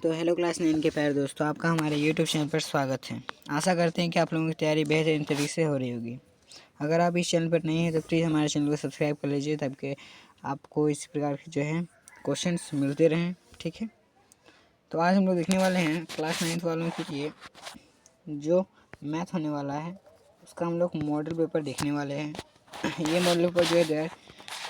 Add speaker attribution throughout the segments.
Speaker 1: तो hello class 9 के प्यारे दोस्तों, आपका हमारे यूट्यूब चैनल पर स्वागत है। आशा करते हैं कि आप लोगों की तैयारी बेहतरीन तरीके से हो रही होगी। अगर आप इस चैनल पर नहीं हैं तो प्लीज़ हमारे चैनल को सब्सक्राइब कर लीजिए ताकि आपको इस प्रकार के जो है क्वेश्चंस मिलते रहें। ठीक है, तो आज हम लोग देखने वाले हैं क्लास 9 वालों के लिए जो मैथ होने वाला है उसका हम लोग मॉडल पेपर देखने वाले हैं। ये मॉडल पेपर जो है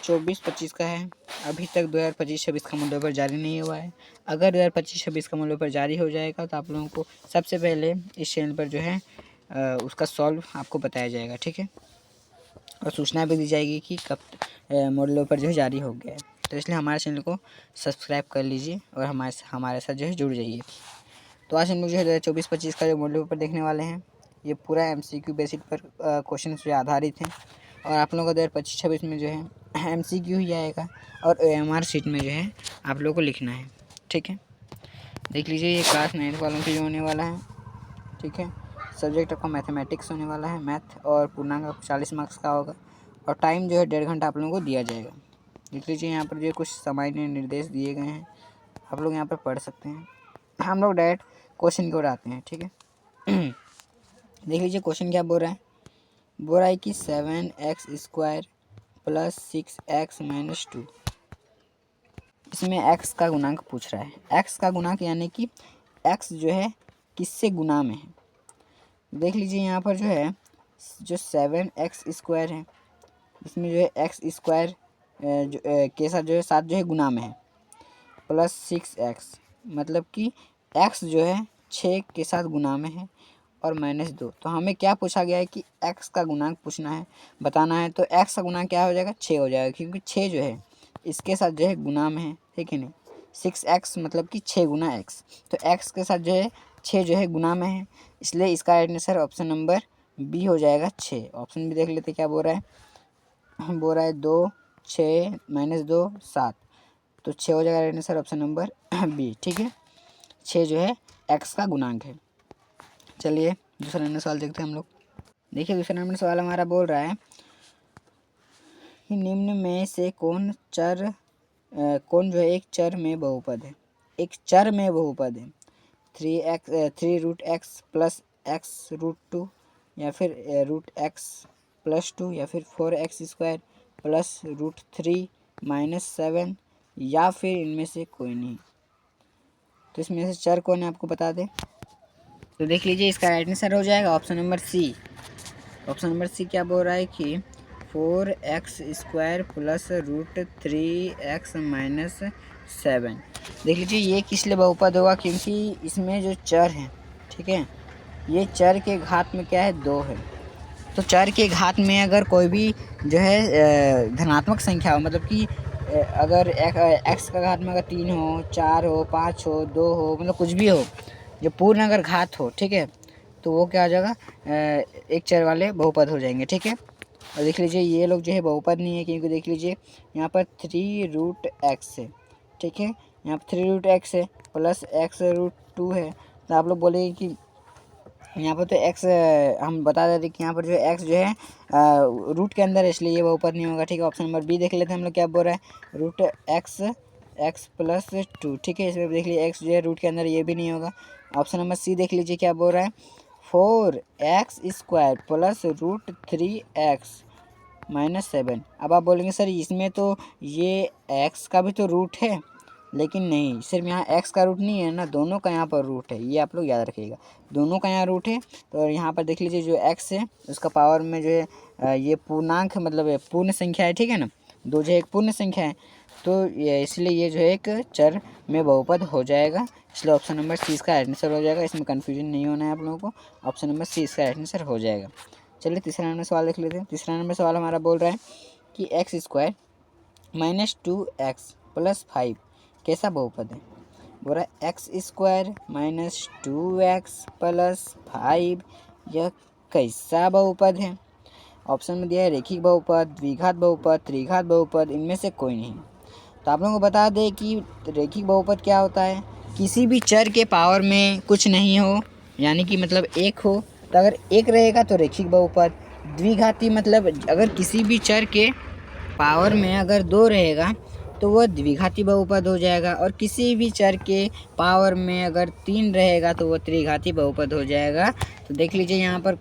Speaker 1: 2024-25 का है। अभी तक 2025-26 का मॉडल पेपर जारी नहीं हुआ है। अगर 2025-26 का मॉडल पेपर जारी हो जाएगा तो आप लोगों को सबसे पहले इस चैनल पर जो है उसका सॉल्व आपको बताया जाएगा। ठीक है, और सूचना भी दी जाएगी कि कब मॉडल पेपर जो है जारी हो गया है। तो इसलिए हमारे चैनल को सब्सक्राइब कर लीजिए और हमारे साथ जो है जुड़ जाइए। तो आज हम लोग जो है 2024-25 का जो मॉडल पेपर देखने वाले हैं ये पूरा MCQ बेसिस पर क्वेश्चन पे आधारित है। और आप लोगों को 2025-26 में जो है MCQ ही आएगा और OMR शीट में जो है आप लोगों को लिखना है। ठीक है, देख लीजिए ये क्लास 9 वालों के लिए होने वाला है। ठीक है, सब्जेक्ट आपका मैथमेटिक्स होने वाला है, मैथ, और पूर्णांक 40 मार्क्स का होगा और टाइम जो है 1.5 घंटा आप लोगों को दिया जाएगा। देख लीजिए यहाँ पर जो कुछ सामान्य निर्देश दिए गए हैं, आप लोग यहाँ पर पढ़ सकते हैं। हम लोग डायरेक्ट क्वेश्चन की ओर आते हैं। ठीक है, देख लीजिए क्वेश्चन क्या बोल रहा है। बोल रहा है कि 7x² + 6x - 2, इसमें x का गुणांक पूछ रहा है। x का गुणांक यानी कि x जो है किससे गुना में है। देख लीजिए यहाँ पर जो है जो 7x² है इसमें जो है x² के साथ जो है 7 जो है गुना में है, प्लस 6x मतलब कि x जो है 6 के साथ गुना में है और -2। तो हमें क्या पूछा गया है कि x का गुणांक पूछना है, बताना है। तो x का गुणांक क्या हो जाएगा, 6 हो जाएगा, क्योंकि 6 जो है इसके साथ जो है गुना में है, ठीक है नहीं। 6x मतलब कि 6 गुना x, तो x के साथ जो है 6 जो है गुना में है, इसलिए इसका right answer option number B हो जाएगा 6। ऑप्शन भी देख लेते क्या बोल रहा है। बोल रहा है 2, 6 -2 7, तो 6 हो जाएगा right answer option number B. ठीक है, 6 जो है x का गुणांक है। चलिए दूसरा नंबर सवाल देखते हैं हम लोग। देखिए दूसरा नंबर सवाल हमारा बोल रहा है कि निम्न में से कौन जो है एक चर में बहुपद है। एक चर में बहुपद है 3√x + x√2, या फिर √x + 2, या फिर 4x² + √3 - 7, या फिर इनमें से कोई नहीं। तो इसमें से चर कौन है आपको बता दें। तो देख लीजिए इसका राइट आंसर हो जाएगा option number C. Option number C क्या बोल रहा है कि 4x² + √3x - 7। देख लीजिए ये किस लिए बहुपद होगा, क्योंकि इसमें जो चर है, ठीक है, ये चर के घात में क्या है, 2 है। तो चर के घात में अगर कोई भी जो है धनात्मक संख्या हो, मतलब कि अगर x का घात में अगर 3 हो, 4 हो, 5 हो, 2 हो, मतलब कुछ भी हो, जो पूर्ण अगर घात हो, ठीक है, तो वो क्या हो जाएगा, एक चर वाले बहुपद हो जाएंगे। ठीक है, और देख लीजिए ये लोग जो है बहुपद नहीं है, क्योंकि देख लीजिए यहाँ पर 3√x है। ठीक है, यहाँ पर 3√x है प्लस x√2 है। तो आप लोग बोलेंगे कि यहाँ पर तो x, हम बता देते कि यहाँ पर जो x जो है रूट के अंदर है, इसलिए ये बहुपद नहीं होगा। ठीक है, ऑप्शन नंबर बी देख लेते हैं हम लोग क्या बोल रहा है, √x + 2। ठीक है, इसमें देख लीजिए x जो है रूट के अंदर, ये भी नहीं होगा। ऑप्शन नंबर सी देख लीजिए क्या बोल रहा है, 4x² + √3x - 7। अब आप बोलेंगे सर इसमें तो ये x का भी तो रूट है, लेकिन नहीं, सिर्फ यहाँ x का रूट नहीं है ना, दोनों का यहाँ पर रूट है, ये आप लोग याद रखिएगा, दोनों का यहाँ रूट है। तो यहाँ पर देख लीजिए जो x है उसका पावर में जो है ये पूर्णांक मतलब पूर्ण संख्या है, ठीक है ना, 2 जो है एक पूर्ण संख्या है, तो इसलिए ये जो है एक चर में बहुपद हो जाएगा, इसलिए ऑप्शन नंबर सी इसका राइट आंसर हो जाएगा। इसमें कन्फ्यूजन नहीं होना है आप लोगों को, ऑप्शन नंबर सी इसका राइट आंसर हो जाएगा। चलिए तीसरा नंबर सवाल देख लेते हैं। तीसरा नंबर सवाल हमारा बोल रहा है कि x² - 2x + 5 कैसा बहुपद है। बोल रहा है x² - 2x + 5 यह कैसा बहुपद है। ऑप्शन में दिया है रेखिक बहुपद, द्विघात बहुपद, त्रिघात बहुपद, इनमें से कोई नहीं। तो आप लोगों को बता दें कि रेखिक बहुपद क्या होता है, किसी भी चर के पावर में कुछ नहीं हो, यानी कि मतलब 1 हो, तो अगर 1 रहेगा तो रेखिक बहुपद। द्विघाती मतलब अगर किसी भी चर के पावर में अगर 2 रहेगा तो वो द्विघाती बहुपद हो जाएगा। और किसी भी चर के पावर में अगर 3 रहेगा तो वो त्रिघाती बहुपद हो जाएगा। तो देख लीजिए यहाँ पर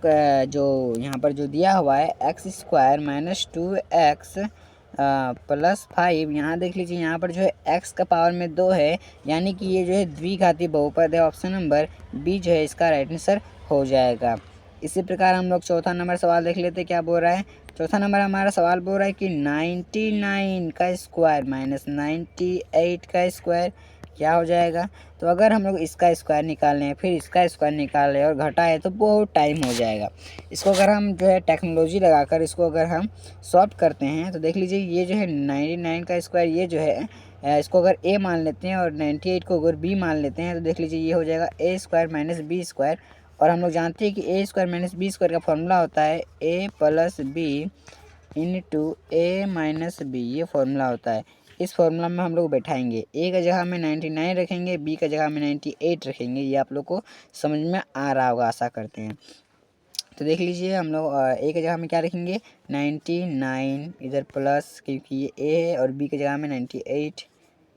Speaker 1: यहाँ पर जो दिया हुआ है x² - 2x + 5, यहाँ देख लीजिए यहाँ पर जो है x का पावर में 2 है, यानी कि ये जो है द्विघाती बहुपद है। ऑप्शन नंबर बी जो है इसका राइट आंसर हो जाएगा। इसी प्रकार हम लोग चौथा नंबर सवाल देख लेते हैं क्या बोल रहा है। चौथा नंबर हमारा सवाल बोल रहा है कि 99 का स्क्वायर - 98 का स्क्वायर क्या हो जाएगा। तो अगर हम लोग इसका स्क्वायर निकालें फिर इसका स्क्वायर निकालें और घटाएं तो बहुत टाइम हो जाएगा। इसको अगर हम जो है टेक्नोलॉजी लगाकर इसको अगर हम सॉल्व करते हैं तो देख लीजिए ये जो है 99 का स्क्वायर ये जो है इसको अगर a मान लेते हैं और 98 को अगर b मान लेते हैं तो देख लीजिए ये हो जाएगा a² - b²। और हम लोग जानते हैं कि a² - b² का फॉर्मूला होता है a + b × a - b, ये फॉर्मूला होता है। इस फॉर्मूला में हम लोग बैठाएंगे, a का जगह में 99 रखेंगे, b का जगह में 98 रखेंगे। ये आप लोग को समझ में आ रहा होगा, आशा करते हैं। तो देख लीजिए हम लोग a की जगह में क्या रखेंगे 99, इधर प्लस क्योंकि ये a है, और b की जगह में 98,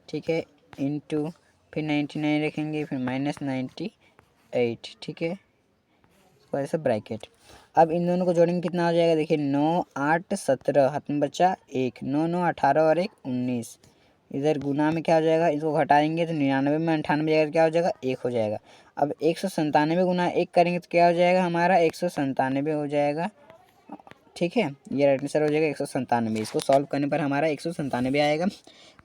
Speaker 1: ठीक है, इंटू फिर 99 रखेंगे, फिर -98, ठीक है, इसको ऐसे ब्रैकेट। अब इन दोनों को जोड़ेंगे कितना हो जाएगा, देखिए 9 8 17, हाथ में बचा 1, 9 9 18 और 1 19। इधर गुना में क्या हो जाएगा, इसको घटाएंगे तो 99 में 98 जाएगा, क्या हो जाएगा 1 हो जाएगा। अब 197 गुना 1 करेंगे तो क्या हो जाएगा हमारा 197 हो जाएगा, ठीक है, ये राइट आंसर हो जाएगा 197। इसको सॉल्व करने पर हमारा 197 आएगा।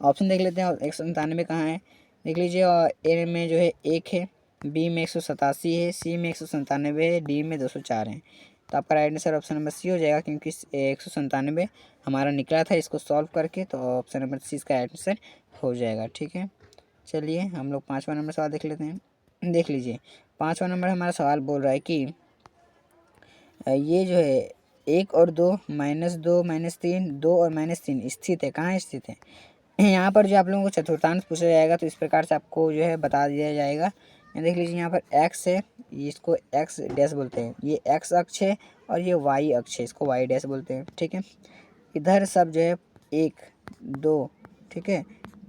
Speaker 1: ऑप्शन देख लेते हैं 197 कहाँ है, देख लीजिए ए में जो है 1 है, बी में 187 है, सी में 197 है, डी में 204 है। तो आपका right answer option number C हो जाएगा, क्योंकि 197 हमारा निकला था इसको सॉल्व करके, तो ऑप्शन नंबर सी इसका राइट आंसर हो जाएगा, ठीक है। चलिए हम लोग 5वां नंबर सवाल देख लेते हैं। देख लीजिए 5वां नंबर हमारा सवाल बोल रहा है कि ये जो है 1 और 2 -2 -3 2 और -3 स्थित है, कहाँ स्थित है। यहाँ पर जो आप लोगों को चतुर्थांश पूछा जाएगा तो इस प्रकार से आपको जो है बता दिया जाएगा। यहाँ देख लीजिए यहाँ पर x है, इसको x डैश बोलते हैं, ये x अक्ष है और ये y अक्ष है, इसको y डैश बोलते हैं, ठीक है। इधर सब जो है 1 2, ठीक है,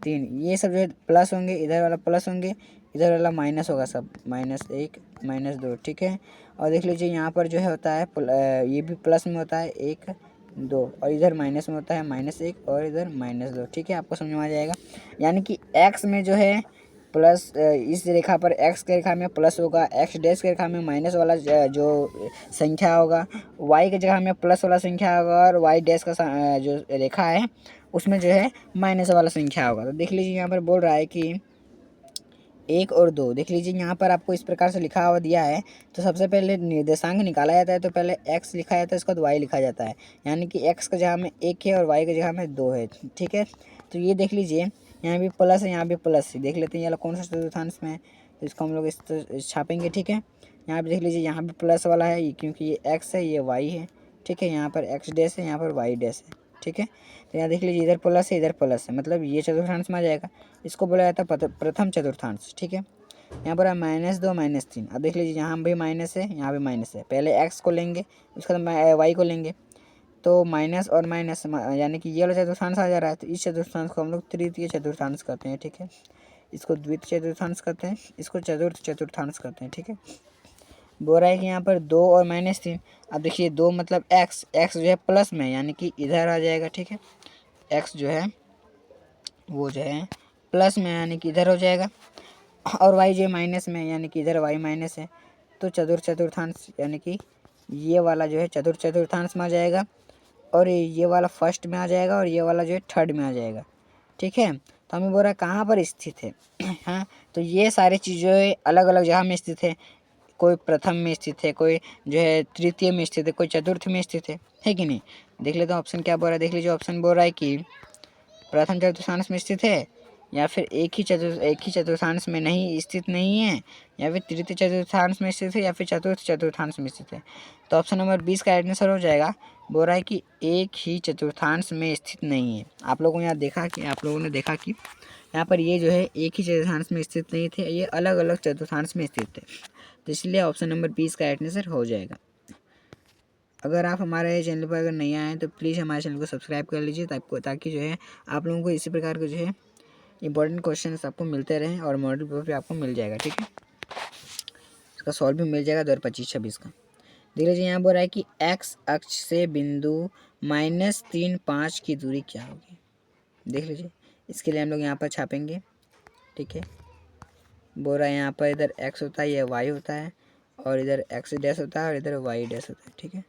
Speaker 1: 3, ये सब जो है प्लस होंगे, इधर वाला प्लस होंगे, इधर वाला माइनस होगा, सब -1 -2, ठीक है। और देख लीजिए यहाँ पर जो है होता है ये भी प्लस में होता है 1 2, और इधर माइनस में होता है -1 और इधर -2, ठीक है, आपको समझ में आ जाएगा। यानी कि x में जो है प्लस, इस रेखा पर x की रेखा में प्लस होगा, x डैश की रेखा में माइनस वाला जो संख्या होगा, y की जगह में प्लस वाला संख्या होगा, और y डैश का जो रेखा है उसमें जो है माइनस वाला संख्या होगा। तो देख लीजिए यहाँ पर बोल रहा है कि 1 और 2, देख लीजिए यहाँ पर आपको इस प्रकार से लिखा हुआ दिया है। तो सबसे पहले निर्देशांक निकाला जाता है, तो पहले x लिखा जाता है, इसके बाद y लिखा जाता है, यानी कि x की जगह में 1 है और y की जगह में 2 है, ठीक है। तो ये देख लीजिए यहाँ भी प्लस है, यहाँ भी प्लस है, देख लेते हैं ये कौन सा चतुर्थांश में है, तो इसको हम लोग इस छापेंगे, ठीक है। यहाँ पर देख लीजिए यहाँ भी प्लस वाला है, क्योंकि ये x है, ये y है, ठीक है, यहाँ पर x डैश है, यहाँ पर y डैश है, ठीक है। तो यहाँ देख लीजिए इधर प्लस है, इधर प्लस है, मतलब ये चतुर्थांश में आ जाएगा। इसको बोला जाता है प्रथम चतुर्थांश, ठीक है। यहाँ पर है -2 -3। अब देख लीजिए यहाँ भी माइनस है, यहाँ भी माइनस है, पहले x को लेंगे उसके बाद y को लेंगे, तो माइनस और माइनस यानी कि ये वाला चतुर्थांश आ जा रहा है। तो इस चतुर्थांश को हम लोग तृतीय चतुर्थांश कहते हैं, ठीक है। इसको द्वितीय चतुर्थांश कहते हैं, इसको चतुर्थ चतुर्थांश कहते हैं, ठीक है। बोल रहा है कि यहाँ पर 2 और -3। अब देखिए 2 मतलब x जो है प्लस में, यानी कि इधर आ जाएगा, ठीक है। x जो है वो जो है प्लस में, यानी कि इधर हो जाएगा, और y जो है माइनस में, यानी कि इधर y माइनस है। तो चतुर्थ चतुर्थांश यानी कि ये वाला जो है चतुर्थ चतुर्थांश में आ जाएगा, और ये वाला फर्स्ट में आ जाएगा, और ये वाला जो है थर्ड में आ जाएगा, ठीक है। तो हमें बोल रहा है कहाँ पर स्थित है। हाँ, तो ये सारी चीज़ें अलग अलग जगह में स्थित है, कोई प्रथम में स्थित है, कोई जो है तृतीय में स्थित है, कोई चतुर्थ में स्थित है कि नहीं। देख लेते हैं ऑप्शन क्या बोल रहा है। देख लीजिए ऑप्शन बोल रहा है कि प्रथम चतुर्थांश में स्थित है, या फिर एक ही चतुर्थांश में नहीं स्थित नहीं है, या फिर तृतीय चतुर्थांश में स्थित है, या फिर चतुर्थ चतुर्थांश में स्थित है। तो ऑप्शन नंबर 20 का आंसर हो जाएगा। बोल रहा है कि एक ही चतुर्थांश में स्थित नहीं है। आप लोगों ने देखा कि यहाँ पर ये जो है एक ही चतुर्थांश में स्थित नहीं थे, ये अलग अलग चतुर्थांश में स्थित थे। तो इसलिए ऑप्शन नंबर 20 का आंसर हो जाएगा। अगर आप हमारे चैनल पर अगर नहीं आए तो प्लीज़ हमारे चैनल को सब्सक्राइब कर लीजिए, ताकि जो है आप लोगों को इसी प्रकार के जो है इंपॉर्टेंट क्वेश्चन आपको मिलते रहें और मॉडल पेपर पे आपको मिल जाएगा। ठीक है, इसका सॉल्व भी मिल जाएगा 2025-26 का। देख लीजिए यहाँ बोल रहा है कि एक्स अक्ष से बिंदु -3, 5 की दूरी क्या होगी। देख लीजिए, इसके लिए हम लोग यहाँ पर छापेंगे। ठीक है, बोल रहा है यहाँ पर इधर एक्स होता है, यह वाई होता है, और इधर एक्स डैश होता है और इधर वाई डैश होता है। ठीक है,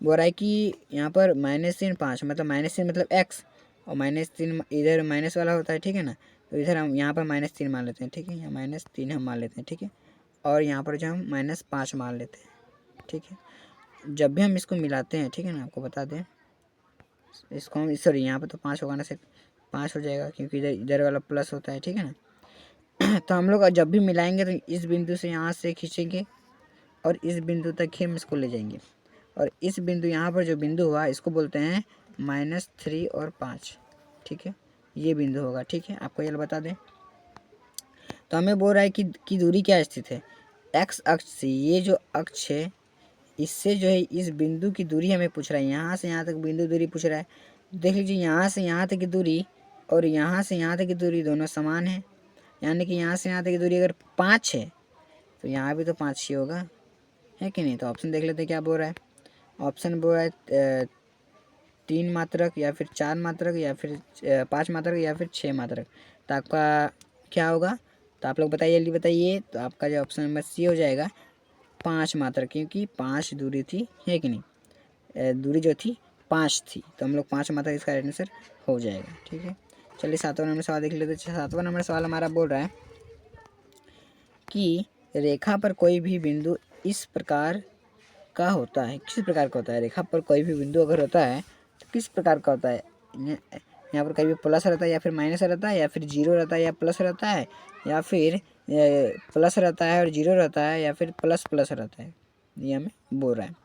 Speaker 1: बोल रहा है कि यहाँ पर -3, 5 मतलब -3 मतलब एक्स, और -3 इधर माइनस वाला होता है। ठीक है ना, तो इधर हम यहाँ पर -3 मान लेते हैं। ठीक है, यहाँ -3 हम मान लेते हैं। ठीक है, और यहाँ पर जो हम -5 मान लेते हैं। ठीक है, जब भी हम इसको मिलाते हैं, ठीक है ना, आपको बता दें, इसको हम सॉरी यहाँ पर तो 5 होगा ना, से 5 हो जाएगा क्योंकि इधर इधर वाला प्लस होता है। ठीक है ना तो हम लोग जब भी मिलाएंगे तो इस बिंदु से यहाँ से खींचेंगे और इस बिंदु तक ही हम इसको ले जाएंगे, और इस बिंदु यहाँ पर जो बिंदु हुआ इसको बोलते हैं -3 और 5। ठीक है, ये बिंदु होगा। ठीक है, आपको ये बता दें। तो हमें बोल रहा है कि दूरी क्या स्थित है, एक्स अक्ष से, ये जो अक्ष है इससे जो है इस बिंदु की दूरी हमें पूछ रहा है। यहाँ से यहाँ तक बिंदु दूरी पूछ रहा है। देख लीजिए, यहाँ से यहाँ तक की दूरी और यहाँ से यहाँ तक की दूरी दोनों समान है, यानी कि यहाँ से यहाँ तक की दूरी अगर 5 है तो यहाँ भी तो 5 ही होगा, है कि नहीं। तो ऑप्शन देख लेते हैं क्या बोल रहा है। ऑप्शन बोल रहा है 3 मात्रक या फिर 4 मात्रक या फिर 5 मात्रक या फिर 6 मात्रक। तो आपका क्या होगा, तो आप लोग बताइए, जल्दी बताइए। तो आपका जो ऑप्शन नंबर सी हो जाएगा 5 मात्रक, क्योंकि 5 दूरी थी, है कि नहीं, दूरी जो थी 5 थी, तो हम लोग 5 मात्रक इसका आंसर हो जाएगा। ठीक है, चलिए 7वां नंबर सवाल देख लेते हैं। 7वां नंबर सवाल हमारा बोल रहा है कि रेखा पर कोई भी बिंदु इस प्रकार का होता है। किस प्रकार का होता है, रेखा पर कोई भी बिंदु अगर होता है तो किस प्रकार का होता है। यहाँ पर कभी प्लस रहता है या फिर माइनस रहता है या फिर जीरो रहता है या प्लस रहता है या फिर प्लस रहता है और जीरो रहता है या फिर प्लस प्लस रहता है, ये हमें बोल रहा है।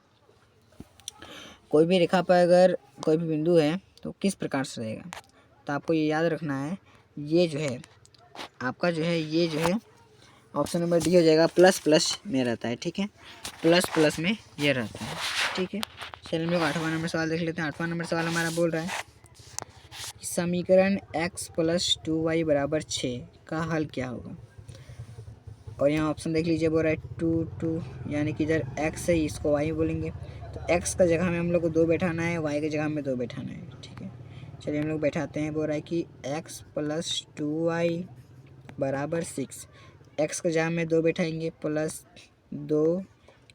Speaker 1: कोई भी रेखा पर अगर कोई भी बिंदु है तो किस प्रकार से रहेगा। तो आपको ये याद रखना है, ये जो है आपका जो है ये जो है ऑप्शन नंबर डी हो जाएगा, प्लस प्लस में रहता है। ठीक है, प्लस प्लस में ये रहता है। ठीक है, चलिए हम लोग 8वां नंबर सवाल देख लेते हैं। 8वां नंबर सवाल हमारा बोल रहा है कि समीकरण x + 2y = 6 का हल क्या होगा। और यहाँ ऑप्शन देख लीजिए, बोल रहा है 2 2, यानी कि इधर x है, इसको y बोलेंगे। तो x का जगह में हम लोग को 2 बैठाना है, y की जगह में 2 बैठाना है। ठीक है, चलिए हम लोग बैठाते हैं। बोल रहा है कि x + 2y = 6। x का जगह में 2 बैठाएंगे, +2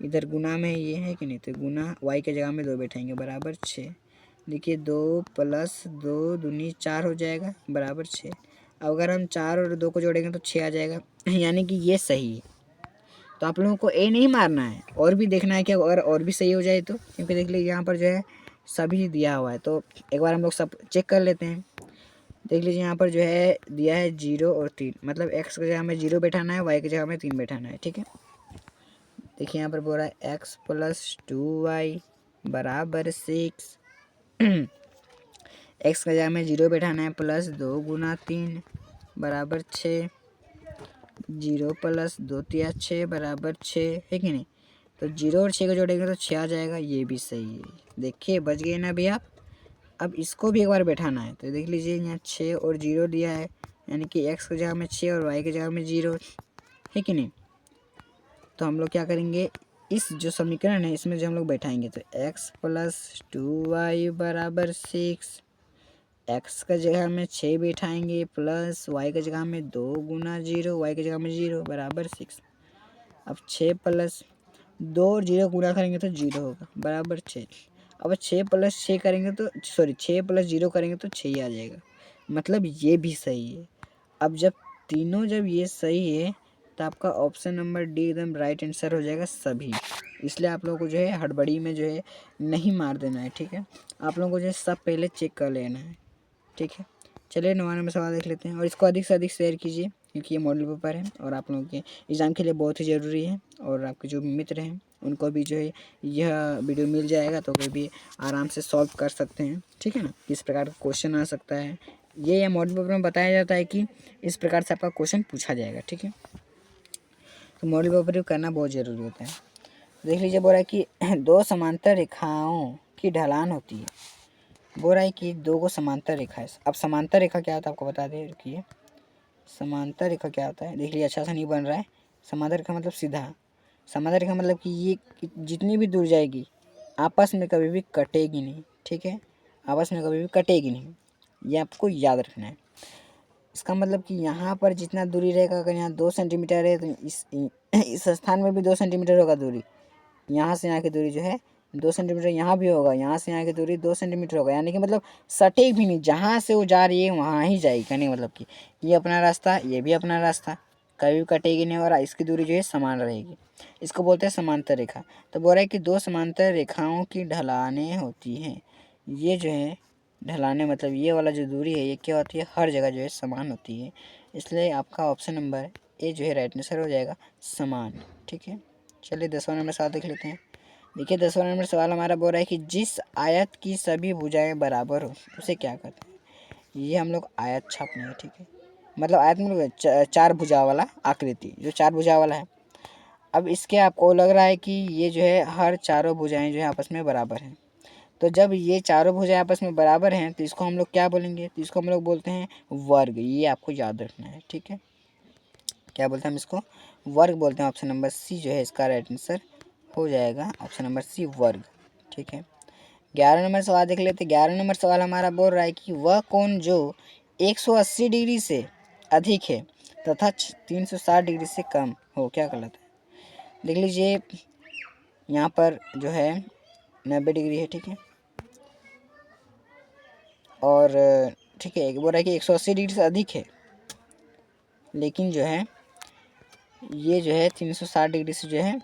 Speaker 1: इधर गुना में ये है कि नहीं, तो गुना y के जगह में 2 बैठाएंगे बराबर 6। देखिए 2 + 2 दूनी 4 हो जाएगा बराबर 6। अब अगर हम 4 और 2 को जोड़ेंगे तो 6 आ जाएगा, यानी कि ये सही है। तो आप लोगों को ए नहीं मारना है, और भी देखना है कि अगर और भी सही हो जाए तो, क्योंकि देख लीजिए यहाँ पर जो है सभी दिया हुआ है। तो एक बार हम लोग सब चेक कर लेते हैं। देख लीजिए यहाँ पर जो है दिया है 0 और 3, मतलब x की जगह में 0 बैठाना है, y की जगह में 3 बैठाना है। ठीक है, देखिए यहाँ पर बोल रहा है x + 2y = 6। x का जगह में 0 बैठाना है, +2 × 3 = 6। 0 + 2 × 6 = 6, है कि नहीं। तो 0 और 6 को जोड़ेंगे तो 6 आ जाएगा, ये भी सही है। देखिए बच गए ना भैया। अब इसको भी एक बार बैठाना है, तो देख लीजिए यहाँ 6 और 0 दिया है, यानी कि x की जगह में 6 और y की जगह में 0, है कि नहीं। तो हम लोग क्या करेंगे, इस जो समीकरण है इसमें जो हम लोग बैठाएंगे, तो x + 2y = 6, x का जगह में 6 बैठाएंगे, प्लस y की जगह में 2 × 0, y की जगह में 0 = 6। अब 6 + 2 और 0 गुणा करेंगे तो 0 होगा बराबर 6। अब 6 + 6 करेंगे तो 6 + 0 करेंगे तो 6 ही आ जाएगा, मतलब ये भी सही है। अब जब तीनों जब ये सही है तो आपका ऑप्शन नंबर डी एकदम राइट आंसर हो जाएगा सभी। इसलिए आप लोगों को जो है हड़बड़ी में जो है नहीं मार देना है। ठीक है, आप लोगों को जो है सब पहले चेक कर लेना है। ठीक है, चलिए 9वां नंबर सवाल देख लेते हैं, और इसको अधिक से अधिक शेयर कीजिए क्योंकि ये मॉडल पेपर है और आप लोगों के एग्ज़ाम के लिए बहुत ही ज़रूरी है। और आपके जो मित्र हैं उनको भी जो है यह वीडियो मिल जाएगा, तो कोई भी आराम से सॉल्व कर सकते हैं। ठीक है ना, किस प्रकार का क्वेश्चन आ सकता है, ये मॉडल पेपर में बताया जाता है कि इस प्रकार से आपका क्वेश्चन पूछा जाएगा। ठीक है, तो मॉडल पेपर करना बहुत ज़रूरी होता है। देख लीजिए, बोल रहा है कि दो समांतर रेखाओं की ढलान होती है। बोल रहा है कि दो को समांतर रेखा है। अब समांतर रेखा क्या होता है आपको बता दें, रुकिए। समांतर रेखा क्या होता है, देख लीजिए, अच्छा सा नहीं बन रहा है। समांतर रेखा मतलब सीधा। समांतर रेखा मतलब कि ये जितनी भी दूर जाएगी आपस में कभी भी कटेगी नहीं, ठीक है, आपस में कभी भी कटेगी नहीं, ये आपको याद रखना है। इसका मतलब कि यहाँ पर जितना दूरी रहेगा, अगर यहाँ 2 सेंटीमीटर है तो इस स्थान में भी 2 सेंटीमीटर होगा दूरी। यहाँ से यहाँ की दूरी जो है 2 सेंटीमीटर यहाँ भी होगा, यहाँ से यहाँ की दूरी 2 सेंटीमीटर होगा। यानी कि मतलब सटीक भी नहीं, जहाँ से वो जा रही है वहाँ ही जाएगी। कहने का मतलब कि ये अपना रास्ता, ये भी अपना रास्ता, कभी भी कटेगी नहीं और इसकी दूरी जो है समान रहेगी। इसको बोलते हैं समांतर रेखा। तो बोल रहा है कि दो समांतर रेखाओं की ढलानें होती हैं। ये जो है ढलाने मतलब ये वाला जो दूरी है ये क्या होती है, हर जगह जो है समान होती है। इसलिए आपका ऑप्शन नंबर ए जो है राइट आंसर हो जाएगा, समान। ठीक है, चलिए 10वां नंबर सवाल देख लेते हैं। देखिए 10वां नंबर सवाल हमारा बोल रहा है कि जिस आयत की सभी भुजाएं बराबर हो उसे क्या कहते हैं। ये हम लोग आयत छापने हैं, ठीक है, मतलब आयत में चार भुजा वाला आकृति, जो चार भुजा वाला है। अब इसके आपको लग रहा है कि ये जो है हर चारों भुजाएं जो है आपस में बराबर हैं। तो जब ये चारों भुजाएं आपस में बराबर हैं तो इसको हम लोग क्या बोलेंगे, तो इसको हम लोग बोलते हैं वर्ग। ये आपको याद रखना है, ठीक है, क्या बोलते हैं हम इसको, वर्ग बोलते हैं। ऑप्शन नंबर सी जो है इसका राइट आंसर हो जाएगा, ऑप्शन नंबर सी वर्ग। ठीक है, 11 नंबर सवाल देख लेते हैं। 11 नंबर सवाल हमारा बोल रहा है कि वह कोण जो 180 डिग्री से अधिक है तथा 360 डिग्री से कम हो, क्या गलत है। देख लीजिए, यहाँ पर जो है 90 डिग्री है, ठीक है, और ठीक है, बोल रहा है कि 180 डिग्री से अधिक है, लेकिन जो है ये जो है 360 डिग्री से जो है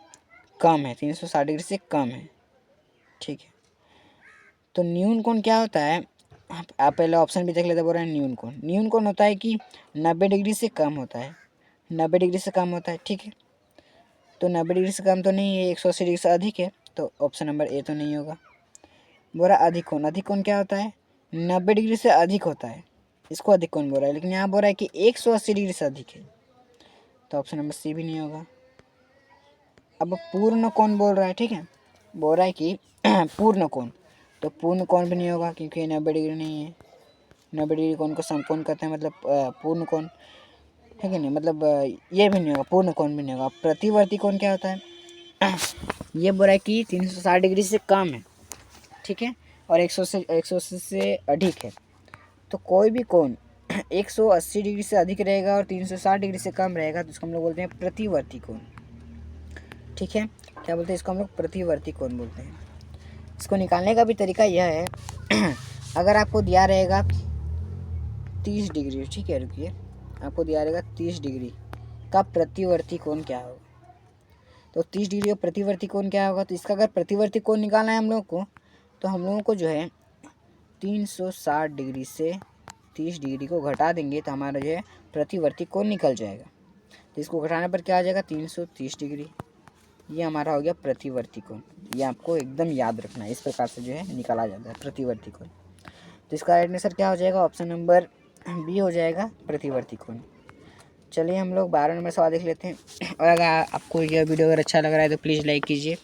Speaker 1: कम है, 360 डिग्री से कम है। ठीक है, तो न्यून कोण क्या होता है, आप पहले ऑप्शन भी देख लेते। बोल रहे हैं न्यून कोण, न्यून कोण होता है कि 90 डिग्री से कम होता है, 90 डिग्री से कम होता है। ठीक है, तो 90 डिग्री से कम तो नहीं है, 180 डिग्री से अधिक है, तो ऑप्शन नंबर ए तो नहीं होगा। बोल रहा अधिक कोण, अधिक कोण क्या होता है, 90 डिग्री से अधिक होता है, इसको अधिक कोण बोल रहा है, लेकिन यहाँ बोल रहा है कि 180 डिग्री से अधिक है, तो ऑप्शन नंबर सी भी नहीं होगा। अब पूर्ण कोण बोल रहा है, ठीक है, बोल रहा है कि पूर्ण कोण, तो पूर्ण कोण भी नहीं होगा क्योंकि 90 डिग्री नहीं है। 90 डिग्री कोण को समकोण कहते हैं, मतलब पूर्ण कोण है कि नहीं, मतलब ये भी नहीं होगा, पूर्ण कोण भी नहीं होगा। प्रतिवर्ती कोण क्या होता है, ये बोल रहा है कि 360 डिग्री से कम है, ठीक है, और 180 से अधिक है। तो कोई भी कोण 180 डिग्री से अधिक रहेगा और 360 डिग्री से कम रहेगा तो इसको हम लोग बोलते हैं प्रतिवर्ती कोण। ठीक है, क्या बोलते हैं इसको हम लोग, प्रतिवर्ती कोण बोलते हैं। इसको निकालने का भी तरीका यह है अगर आपको दिया रहेगा 30 डिग्री, ठीक है, रुकिए, आपको दिया रहेगा 30 डिग्री का प्रतिवर्ती कोण क्या होगा, तो 30 डिग्री का प्रतिवर्ती कोण क्या होगा, तो इसका अगर प्रतिवर्ती कोण निकालना है हम लोग को, तो हम लोगों को जो है 360 डिग्री से 30 डिग्री को घटा देंगे तो हमारा जो है प्रतिवर्ती कोण निकल जाएगा। तो इसको घटाने पर क्या आ जाएगा, 330 डिग्री, ये हमारा हो गया प्रतिवर्ती कोण। ये आपको एकदम याद रखना है, इस प्रकार से जो है निकाला जाता है प्रतिवर्ती कोण। तो इसका राइट आंसर क्या हो जाएगा, ऑप्शन नंबर बी हो जाएगा, प्रतिवर्ती कोण। चलिए हम लोग 12 नंबर सवाल देख लेते हैं। और अगर आपको यह वीडियो अगर अच्छा लग रहा है तो प्लीज़ लाइक कीजिए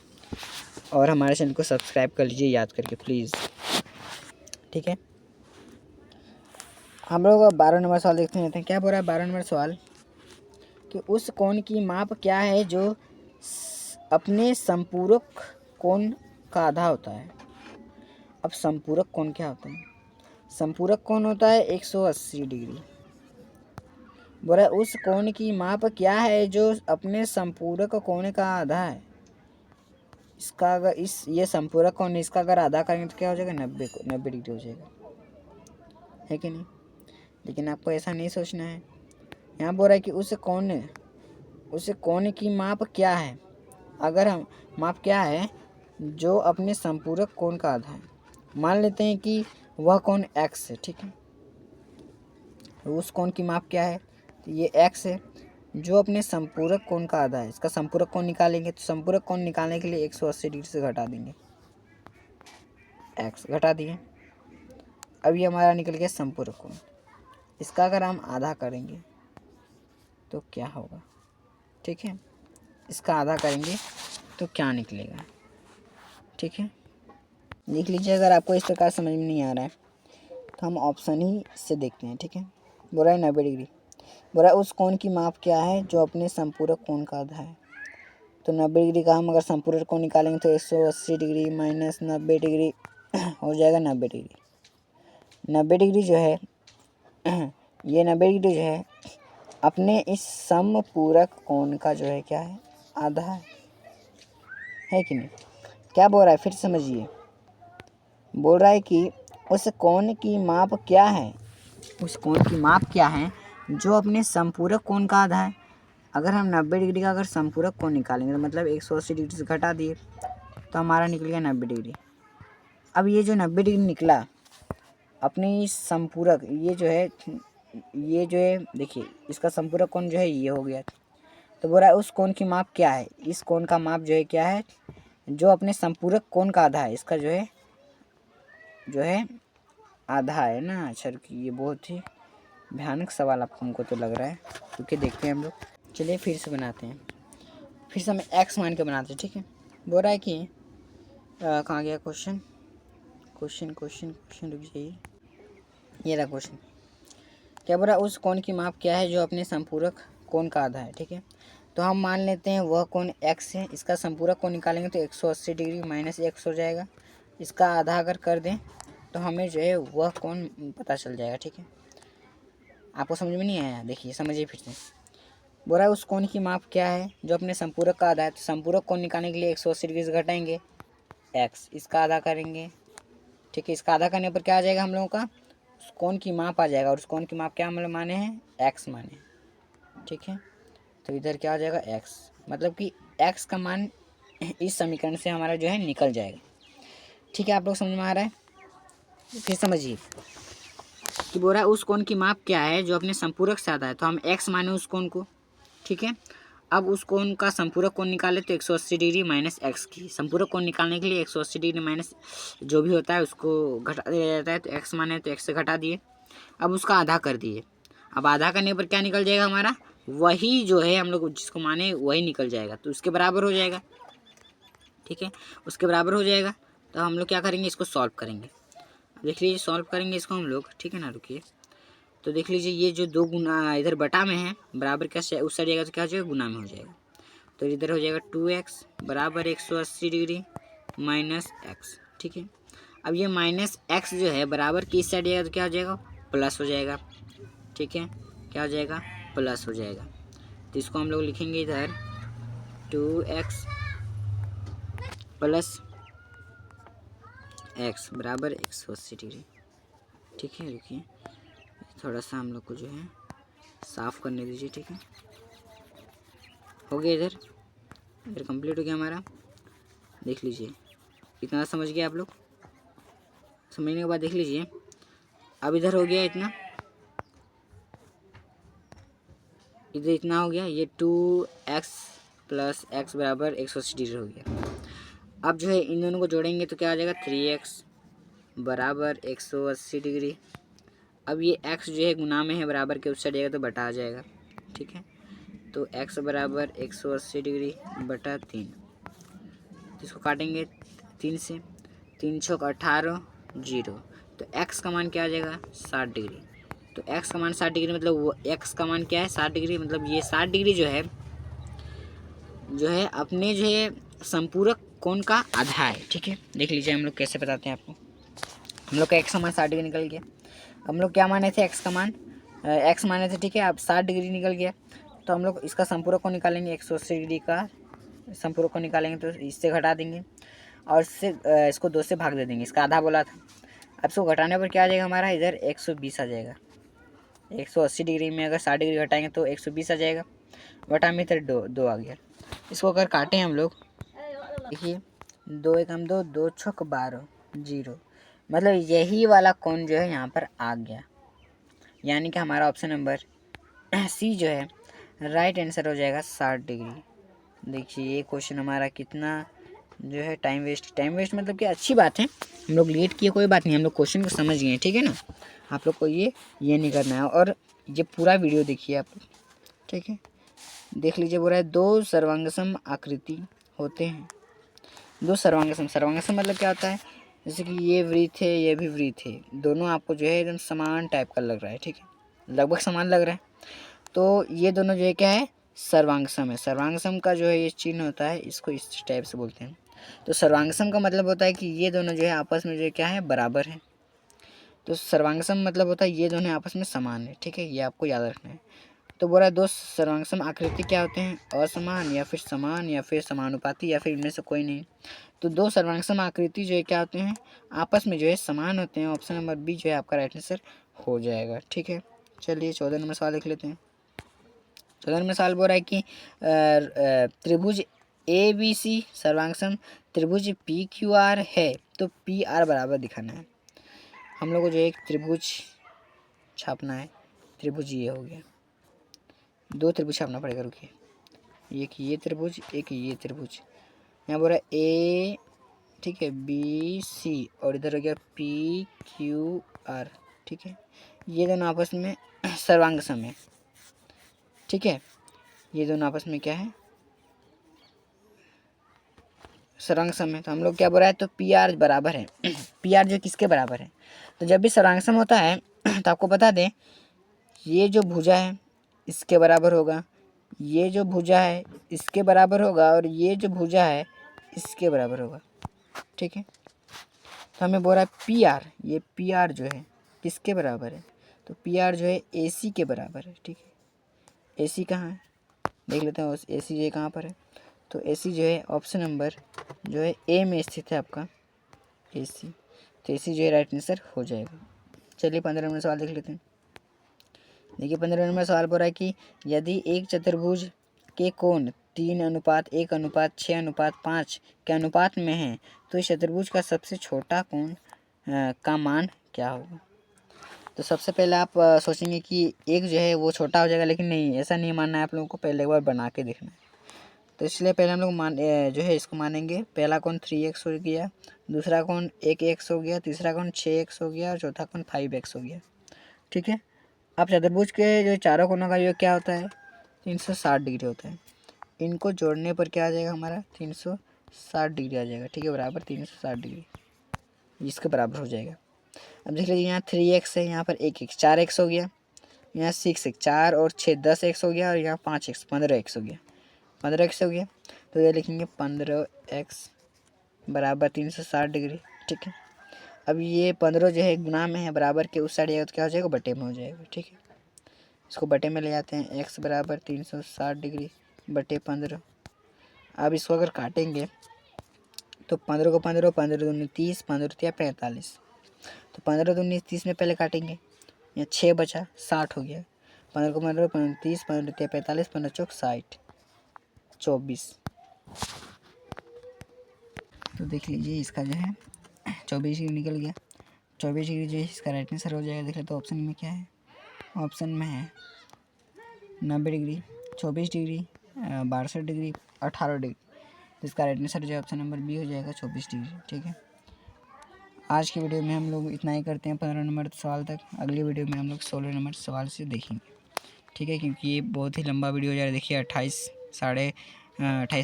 Speaker 1: और हमारे चैनल को सब्सक्राइब कर लीजिए याद करके प्लीज़। ठीक है, हम लोग 12 नंबर सवाल देखते हैं। क्या बोल रहा है 12 नंबर सवाल, कि उस कोण की माप क्या है जो अपने संपूरक कोण का आधा होता है। अब संपूरक कोण क्या होता है, संपूरक कोण होता है 180 डिग्री। बोल रहा है उस कोण की माप क्या है जो अपने संपूरक कोण का आधा है। इसका अगर ये संपूरक कोण, इसका अगर आधा करेंगे तो क्या हो जाएगा, 90 डिग्री हो जाएगा, है कि नहीं। लेकिन आपको ऐसा नहीं सोचना है। यहाँ बोल रहा है कि उस कोण की माप क्या है, अगर हम माप क्या है जो अपने संपूरक कोण का आधा है। मान लेते हैं कि वह कोण x है, ठीक है, तो उस कोण की माप क्या है, तो ये x है जो अपने संपूरक कोण का आधा है। इसका संपूरक कोण निकालेंगे तो संपूरक कोण निकालने के लिए 180 डिग्री से घटा देंगे, x घटा दिए। अब ये हमारा निकल गया संपूरक कोण। इसका अगर हम आधा करेंगे तो क्या होगा, ठीक है, इसका आधा करेंगे तो क्या निकलेगा, ठीक है। देख लीजिए, अगर आपको इस प्रकार समझ में नहीं आ रहा है तो हम ऑप्शन ही से देखते हैं, ठीक है। बोला है 90 डिग्री, बोला उस कोण की माप क्या है जो अपने संपूरक कोण का आधा है। तो 90 डिग्री का हम अगर संपूरक कोण निकालेंगे तो 180 डिग्री माइनस 90 डिग्री हो जाएगा 90 डिग्री। 90 डिग्री जो है ये 90 डिग्री जो है अपने इस समपूरक कोण का जो है क्या है, आधा है कि नहीं। क्या बोल रहा है, फिर समझिए। बोल रहा है कि उस कोण की माप क्या है, उस कोण की माप क्या है जो अपने संपूरक कोण का आधा है। अगर हम 90 डिग्री का अगर संपूरक कोण निकालेंगे तो मतलब 180 डिग्री से घटा दिए तो हमारा निकल गया 90 डिग्री। अब ये जो 90 डिग्री निकला अपने इस संपूरक, ये जो है देखिए इसका संपूरक कोण जो है ये हो गया। तो बोल रहा है उस कोण की माप क्या है, इस कोण का माप जो है क्या है जो अपने संपूरक कोण का आधा है, इसका जो है आधा है ना। अच्छा रुकिए, ये बहुत ही भयानक सवाल आपको हमको तो लग रहा है, क्योंकि देखते हैं हम लोग। चलिए फिर से बनाते हैं, फिर से हम एक्स मान के बनाते हैं, ठीक है। बोल रहा है कि कहाँ गया क्वेश्चन रुक जाइए, ये रहा क्वेश्चन। क्या बोल रहा है उस कोण की माप क्या है जो अपने संपूरक कोण का आधा है, ठीक है। तो हम मान लेते हैं वह कोण x है, इसका संपूरक कोण निकालेंगे तो 180 डिग्री माइनस x हो जाएगा। इसका आधा अगर कर दें तो हमें जो है वह कोण पता चल जाएगा, ठीक है। आपको समझ में नहीं आया, देखिए समझिए फिर से। बोल रहा है उस कोण की माप क्या है जो अपने संपूरक का आधा है। तो संपूरक कोण निकालने के लिए 180 डिग्री से घटाएंगे x, इसका आधा करेंगे, ठीक है। इसका आधा करने पर क्या आ जाएगा हम लोगों का, उस कोण की माप आ जाएगा। और उस कोण की माप क्या हम लोग माने हैं, x माने, ठीक है। तो इधर क्या आ जाएगा x, मतलब कि x का मान इस समीकरण से हमारा जो है निकल जाएगा, ठीक है। आप लोग समझ में आ रहा है, फिर समझिए कि बोल रहा है उस कोण की माप क्या है जो अपने संपूरक से आता है। तो हम x माने उस कोण को, ठीक है। अब उस कोण का संपूरक कोण निकाले तो 180 डिग्री माइनस x की। संपूरक कोण निकालने के लिए 180 डिग्री माइनस जो भी होता है उसको घटा दिया जाता है। तो x माने तो x से घटा दिए, अब उसका आधा कर दिए। अब आधा करने पर क्या निकल जाएगा हमारा, वही जो है हम लोग जिसको माने वही निकल जाएगा। तो उसके बराबर हो जाएगा, ठीक है, उसके बराबर हो जाएगा। तो हम लोग क्या करेंगे, इसको सॉल्व करेंगे। देख लीजिए सॉल्व करेंगे इसको हम लोग, ठीक है ना। रुकिए, तो देख लीजिए ये जो 2 गुना इधर बटा में है, बराबर क्या उस साइड जाएगा तो क्या हो जाएगा, गुना में हो जाएगा। तो इधर हो जाएगा 2x बराबर 180 डिग्री माइनस x, ठीक है। अब ये माइनस x जो है बराबर की इस साइड जाएगा तो क्या हो जाएगा, प्लस हो जाएगा, ठीक है। क्या हो जाएगा, प्लस हो जाएगा। तो इसको हम लोग लिखेंगे इधर 2x प्लस x बराबर 180 डिग्री, ठीक है। रुकिए थोड़ा सा हम लोग को जो है साफ़ करने दीजिए, ठीक है। हो गया, इधर कंप्लीट हो गया हमारा। देख लीजिए इतना समझ गए आप लोग, समझने के बाद देख लीजिए अब इधर हो गया इतना, इधर इतना हो गया, ये 2x प्लस x बराबर 180 डिग्री हो गया। अब जो है इन दोनों को जोड़ेंगे तो क्या आ जाएगा, 3x बराबर 180 डिग्री। अब ये x जो है गुना में है, बराबर के उस साइड जाएगा तो बटा आ जाएगा, ठीक है। तो x बराबर 180 डिग्री बटा 3, तो इसको काटेंगे 3 से, 3 छक 18 0। तो x का मान क्या आ जाएगा, 60 डिग्री। तो x का मान 60 डिग्री मतलब वो x का मान क्या है, 60 डिग्री। मतलब ये 60 डिग्री जो है अपने जो है संपूरक कोण का आधा है, ठीक है। देख लीजिए हम लोग कैसे बताते हैं आपको। हम लोग का x का मान 60 डिग्री निकल गया। हम लोग क्या माने थे, x का मान x माने थे, ठीक है। अब 60 डिग्री निकल गया तो हम लोग इसका संपूरक को निकालेंगे, 180 डिग्री का संपूरक को निकालेंगे तो इससे घटा देंगे और इससे इसको 2 से भाग दे देंगे, इसका आधा बोला था। अब इसको घटाने पर क्या आ जाएगा हमारा, इधर 120 आ जाएगा। 180 डिग्री में अगर 60 डिग्री घटाएंगे तो 120 आ जाएगा, बटा में इधर 2 आ गया। इसको अगर काटें हम लोग, देखिए 2 एकम 2, 2 छक 12 0, मतलब यही वाला कोण जो है यहाँ पर आ गया। यानी कि हमारा ऑप्शन नंबर सी जो है राइट आंसर हो जाएगा 60 डिग्री। देखिए ये क्वेश्चन हमारा कितना जो है टाइम वेस्ट मतलब कि अच्छी बात है, हम लोग लेट किए कोई बात नहीं, हम लोग क्वेश्चन को समझ गए, ठीक है ना। आप लोग को ये नहीं करना है। और ये पूरा वीडियो देखिए आप, ठीक है। देख लीजिए, बोल रहा है 2 सर्वांगसम आकृति होते हैं। दो सर्वांग सम, सर्वांग सम मतलब क्या होता है, जैसे कि ये वृत्त है ये भी वृत्त है, दोनों आपको जो है एकदम समान टाइप का लग रहा है, ठीक है, लगभग समान लग रहा है, तो ये दोनों जो है क्या है, सर्वांग सम है। सर्वांग सम का जो है ये चिन्ह होता है, इसको इस टाइप से बोलते हैं। तो सर्वांग सम का मतलब होता है कि ये दोनों जो है आपस में जो क्या है, बराबर है। तो सर्वांग सम मतलब होता है ये दोनों आपस में समान है, ठीक है, ये आपको याद रखना है। तो बोला दो सर्वांगसम आकृति क्या होते हैं, असमान या फिर समान या फिर समानुपाती या फिर इनमें से कोई नहीं। तो दो सर्वांगसम आकृति जो है क्या होते हैं, आपस में जो है समान होते हैं। ऑप्शन नंबर बी जो है आपका राइट आंसर हो जाएगा, ठीक है। चलिए 14 नंबर सवाल लिख लेते हैं। 14 नंबर सवाल बोल रहा है कि त्रिभुज ए बी सी सर्वांगसम त्रिभुज पी क्यू आर है, तो पी आर बराबर दिखाना है। हम लोग को जो एक त्रिभुज छापना है, त्रिभुज ये हो गया, दो त्रिभुज छापना पड़ेगा, रुकिए, एक ये त्रिभुज एक ये त्रिभुज, यहाँ बोल रहा है ए, ठीक है, बी सी और इधर हो गया पी क्यू आर, ठीक है, ये दोनों आपस में सर्वांग सम है, ठीक है, ये दोनों आपस में क्या है, सर्वांग सम है। तो हम लोग क्या बोल रहा है, तो पी आर बराबर है पी आर जो किसके बराबर है, तो जब भी सर्वांग सम होता है तो आपको बता दें, ये जो भुजा है इसके बराबर होगा, ये जो भुजा है इसके बराबर होगा और ये जो भुजा है इसके बराबर होगा, ठीक है। तो हमें बोल रहा है पी आर, ये पी आर जो है किसके बराबर है, तो पी आर जो है ए सी के बराबर है, ठीक है। ए सी कहाँ है, देख लेते हैं ए सी जो है कहाँ पर है, तो ए सी जो है ऑप्शन नंबर जो है ए में स्थित है आपका ए सी, तो ए सी जो है राइट आंसर हो जाएगा। चलिए 15 नंबर सवाल देख लेते हैं। देखिए 15 नंबर सवाल बोल रहा है कि यदि एक चतुर्भुज के कोण 3:1:6:5 के अनुपात में है, तो इस चतुर्भुज का सबसे छोटा कोण का मान क्या होगा। तो सबसे पहले आप सोचेंगे कि एक जो है वो छोटा हो जाएगा, लेकिन नहीं, ऐसा नहीं मानना है आप लोगों को, पहले एक बार बना के देखना है। तो इसलिए पहले हम लोग जो है इसको मानेंगे, पहला कोण 3x हो गया, दूसरा कोण 1x हो गया, तीसरा कोण 6x हो गया और चौथा कोण 5x हो गया, ठीक है। अब चतुर्भुज के जो चारों कोनों का योग क्या होता है, 360 डिग्री होता है। इनको जोड़ने पर क्या आ जाएगा हमारा, 360 डिग्री आ जाएगा, ठीक है, बराबर 360 डिग्री, इसके बराबर हो जाएगा। अब देख लीजिए यहाँ 3x है, यहाँ पर 1x 4x हो गया, यहाँ 6x 4 और 6 10x हो गया और यहाँ 5x 15x हो गया, 15x हो गया। तो ये लिखेंगे 15x बराबर 360 डिग्री, ठीक है। अब ये 15 जो है गुना में है, बराबर के उस साइड जाएगा तो क्या हो जाएगा, बटे में हो जाएगा, ठीक है। इसको बटे में ले जाते हैं, x बराबर 360 डिग्री बटे 15। अब इसको अगर काटेंगे तो 15 को 15, 15 दूनी 30, 15 45, तो 15 दूनी 30 में पहले काटेंगे, यहाँ 6 बचा, 60 हो गया, 15 को 15, 15 30, 15 45, 15 चौक 60, 24। तो देख लीजिए इसका जो है 24 डिग्री निकल गया, 24 डिग्री जो है इसका राइट आंसर हो जाएगा। देख ले तो ऑप्शन में क्या है, ऑप्शन में है 90 डिग्री, 24 डिग्री, 62 डिग्री, 18 डिग्री, तो इसका राइट आंसर जो है ऑप्शन नंबर बी हो जाएगा 24 डिग्री, ठीक है। आज की वीडियो में हम लोग इतना ही करते हैं 15 नंबर सवाल तक। अगली वीडियो में हम लोग 16 नंबर सवाल से देखेंगे, ठीक है, क्योंकि ये बहुत ही लंबा वीडियो हो जा रहा है। देखिए 28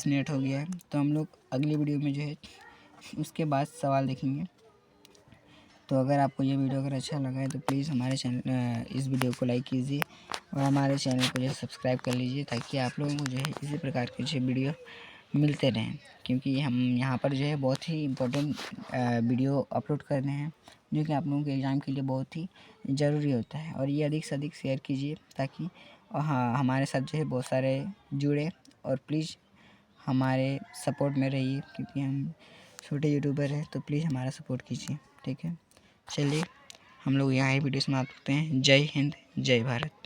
Speaker 1: मिनट हो गया है, तो हम लोग अगली वीडियो में जो है उसके बाद सवाल देखेंगे। तो अगर आपको ये वीडियो अगर अच्छा लगा है तो प्लीज़ हमारे चैनल इस वीडियो को लाइक कीजिए और हमारे चैनल को जो है सब्सक्राइब कर लीजिए, ताकि आप लोगों को जो है इसी प्रकार के जो वीडियो मिलते रहें, क्योंकि हम यहाँ पर जो है बहुत ही इम्पोर्टेंट वीडियो अपलोड कर रहे हैं, जो कि आप लोगों के एग्ज़ाम के लिए बहुत ही ज़रूरी होता है। और ये अधिक से अधिक शेयर कीजिए, ताकि हाँ हमारे साथ जो है बहुत सारे जुड़े, और प्लीज़ हमारे सपोर्ट में रहिए, क्योंकि हम छोटे यूट्यूबर हैं, तो प्लीज़ हमारा सपोर्ट कीजिए, ठीक है। चलिए हम लोग यहाँ ही वीडियो समाप्त करते हैं। जय हिंद, जय भारत।